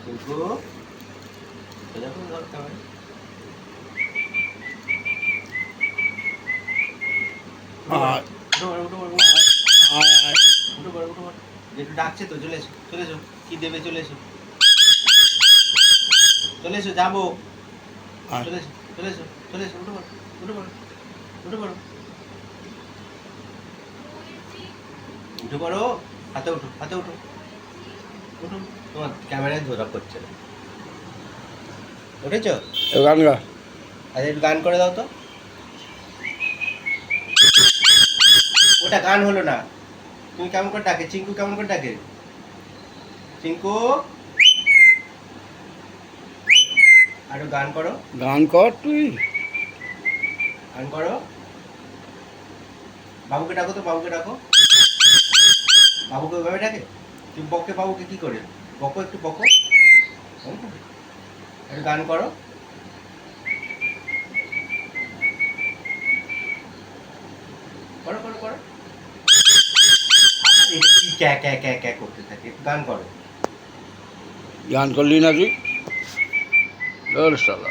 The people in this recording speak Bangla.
টিঙ্কু দেখো দরকার হয় একটু ডাকছে তো, চলে এসো চলে এসো, কি দেবে চলে এসো চলে এসো, যাবো চলে এসো চলে এসো চলে এসো, উঠে পড়ো উঠে পড়ো উঠে পড়ো উঠে পড়ো, হাতে উঠো হাতে উঠো উঠো, তোমার ক্যামেরায় ধরা করছে না। উঠেছো? গান গা। আচ্ছা একটু গান করে দাও তো। ওটা গান হলো না। তুমি কেমন করে ডাকে, চিঙ্কু কেমন করে ডাকে? চিঙ্কু আরো গান করো, গান কর তুই। গান করো। বাবুকে ডাকো তো, বাবুকে ডাকো। বাবুকে ওইভাবে ডাকে? তুমি বকে বাবুকে কি করে? বকো একটু বকো, একটু গান করো। করো করো করো। এটা কি ক্যা ক্যা ক্যা ক্যা করতে থাকে? একটু গান করো। গান করলি না তুই? শালা।